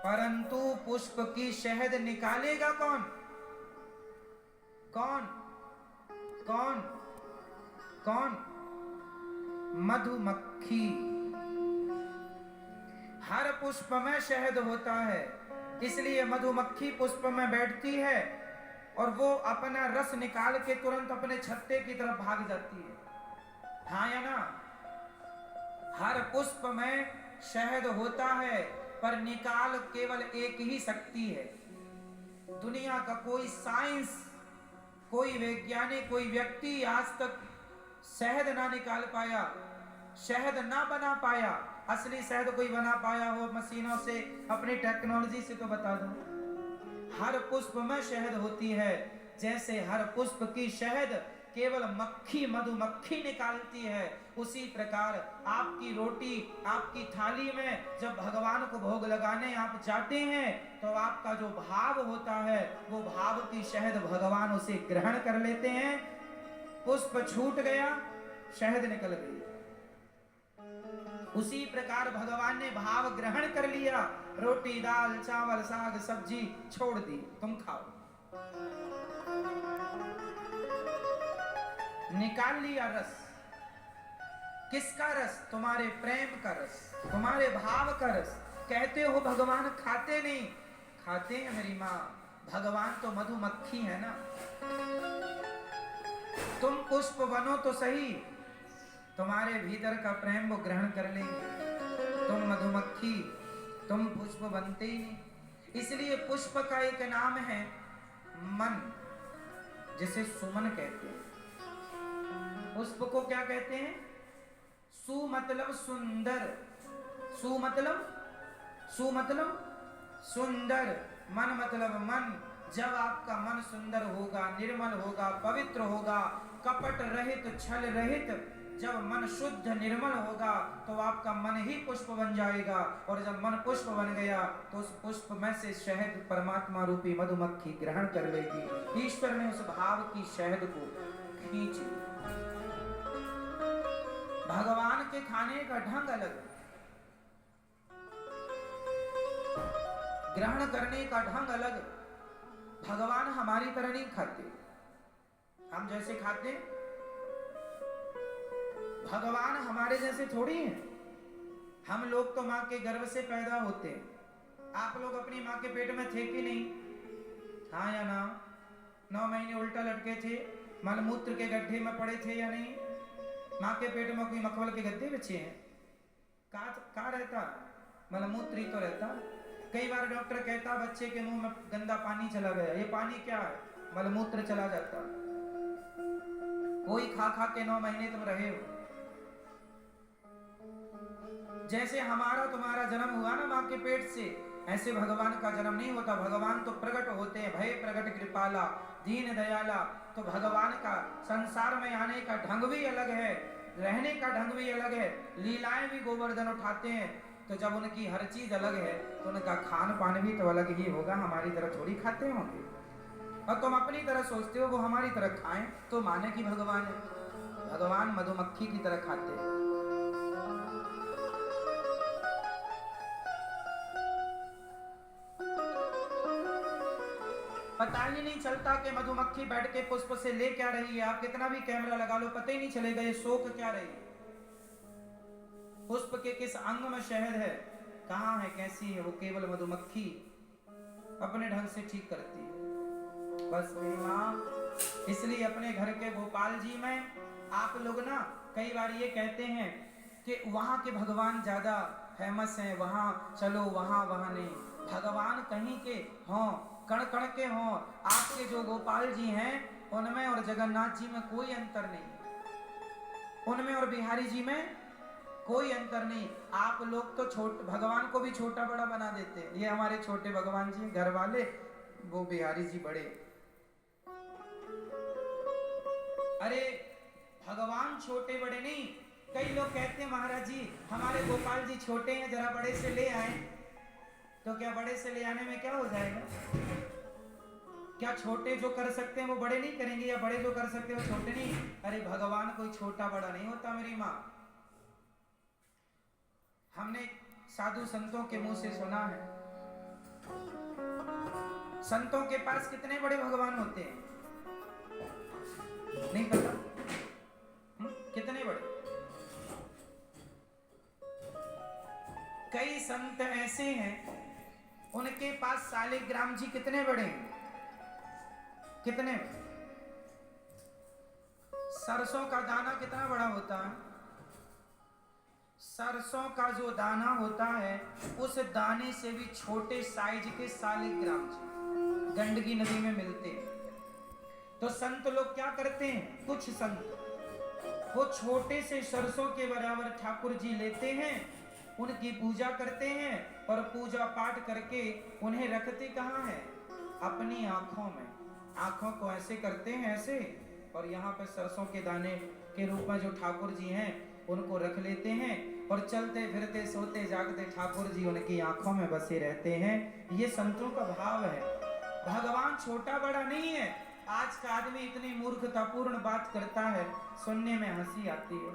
परंतु पुष्प की शहद निकालेगा कौन? कौन? कौन? कौन? मधुमक्खी। हर पुष्प में शहद होता है, इसलिए मधुमक्खी पुष्प में बैठती है और वो अपना रस निकाल के तुरंत अपने छत्ते की तरफ भाग जाती है। हाँ या ना? हर पुष्प में शहद होता है, पर निकाल केवल एक ही सकती है। दुनिया का कोई साइंस, कोई वैज्ञानिक, कोई व्यक्ति आज तक शहद ना निकाल पाया, शहद ना बना पाया। असली शहद कोई बना पाया हो मशीनों से, अपनी टेक्नोलॉजी से, तो बता दो। हर पुष्प में शहद होती है। जैसे हर पुष्प की शहद केवल मक्खी, मधुमक्खी निकालती है, उसी प्रकार आपकी रोटी, आपकी थाली में जब भगवान को भोग लगाने आप जाते हैं, तो आपका जो भाव होता है, वो भाव की शहद भगवान उसे ग्रहण कर लेते हैं। पुष्प छूट गया, शहद निकल गई। उसी प्रकार भगवान ने भाव ग्रहण कर लिया, रोटी, दाल, चावल, साग, सब्जी छोड़ दी, तुम खाओ। निकाल लिया रस। किसका रस? तुम्हारे प्रेम का रस, तुम्हारे भाव का रस। कहते हो भगवान खाते नहीं, खाते हैं मेरी माँ। भगवान तो मधुमक्खी है ना। तुम पुष्प बनो तो सही, तुम्हारे भीतर का प्रेम वो ग्रहण कर लेंगे। तुम मधुमक्खी, तुम पुष्प बनते ही नहीं। इसलिए पुष्प का एक नाम है मन, जिसे सुमन कहते हैं। पुष्प को क्या कहते हैं? सु मतलब सुंदर, सु मतलब, सु मतलब सुंदर, मन मतलब मन। जब आपका मन सुंदर होगा, निर्मल होगा, पवित्र होगा, कपट रहित, छल रहित, जब मन शुद्ध निर्मल होगा, तो आपका मन ही पुष्प बन जाएगा। और जब मन पुष्प बन गया, तो उस पुष्प में से शहद परमात्मा रूपी मधुमक्खी ग्रहण कर लेगी। ईश्वर ने उस भाव की शहद को खींच लिया। भगवान के खाने का ढंग अलग है, ग्रहण करने का ढंग अलग है। भगवान हमारी तरह नहीं खाते, हम जैसे खाते। भगवान हमारे जैसे थोड़ी हैं। हम लोग तो माँ के गर्भ से पैदा होते हैं। आप लोग अपनी माँ के पेट में थे कि नहीं? हाँ या ना? 9 महीने उल्टा लटके थे, मलमूत्र के गड्ढे में पड़े थे या नहीं? माँ के पेट में कोई मखमल के गद्दे बिछे हैं? कहाँ रहता? मलमूत्र ही तो रहता। कई बार डॉक्टर कहता बच्चे के मुंह में गंदा पानी चला गया, ये पानी क्या है? मलमूत्र चला जाता। कोई खा खा के 9 महीने तुम रहे हो। जैसे हमारा तुम्हारा जन्म हुआ ना माँ के पेट से, ऐसे भगवान का जन्म नहीं होता। भगवान तो प्रकट होते हैं, भय प्रकट कृपाला, दीन दयाला। तो भगवान का संसार में आने का ढंग भी अलग है, रहने का ढंग भी अलग है। लीलाएं भी गोवर्धन उठाते हैं। तो जब उनकी हर चीज अलग है, तो उनका खान पान भी तो अलग ही होगा। हमारी तरह थोड़ी खाते होंगे। और तुम अपनी तरह सोचते हो वो हमारी तरह खाएं तो माने कि भगवान है। भगवान मधुमक्खी की तरह खाते हैं। पता ही नहीं चलता कि मधुमक्खी बैठ के पुष्प से ले क्या रही है। आप कितना भी कैमरा लगा लो, पता ही नहीं चलेगा ये सोख क्या रही है। पुष्प के किस अंग में शहद है, कहाँ है, कैसी है, वो केवल मधुमक्खी अपने ढंग से ठीक करती है। बस मेरी माँ, इसलिए अपने घर के गोपाल जी में आप लोग ना कई बार ये कहते हैं कि वहाँ के भगवान ज्यादा फेमस हैं, वहाँ चलो, वहाँ नहीं। भगवान कहीं के हों, कण कण के हों, आपके जो गोपाल जी हैं उनमें और जगन्नाथ जी में कोई अंतर नहीं। उनमें और बिहारी जी में कोई अंतर नहीं। आप लोग तो भगवान को भी छोटा बड़ा बना देते हैं। ये हमारे छोटे भगवान जी घर वाले, वो बिहारी जी बड़े। अरे भगवान छोटे बड़े नहीं। कई लोग कहते हैं महाराज जी हमारे गोपाल जी छोटे हैं, जरा बड़े से ले आए। तो क्या बड़े से ले आने में क्या हो जाएगा? क्या छोटे जो कर सकते हैं वो बड़े नहीं करेंगे, या बड़े जो कर सकते हैं वो छोटे नहीं? अरे भगवान कोई छोटा बड़ा नहीं होता मेरी माँ। हमने साधु संतों के मुंह से सुना है संतों के पास कितने बड़े भगवान होते हैं? नहीं पता? कितने बड़े? कई संत ऐसे हैं उनके पास शालिग्राम जी कितने बड़े हैं? कितने? सरसों का दाना कितना बड़ा होता है? सरसों का जो दाना होता है उस दाने से भी छोटे साइज के शालिग्राम जी गंडकी नदी में मिलते हैं। तो संत लोग क्या करते हैं? कुछ संत वो छोटे से सरसों के बराबर ठाकुर जी लेते हैं, उनकी पूजा करते हैं और पूजा पाठ करके उन्हें रखते कहाँ है? अपनी आंखों में। आंखों को ऐसे करते हैं ऐसे, और यहाँ पे सरसों के दाने के रूप में जो ठाकुर जी हैं उनको रख लेते हैं और चलते फिरते सोते जागते ठाकुर जी उनकी आंखों में बसे रहते हैं। ये संतों का भाव है। भगवान छोटा बड़ा नहीं है। आज का आदमी इतनी मूर्खतापूर्ण बात करता है, सुनने में हंसी आती है।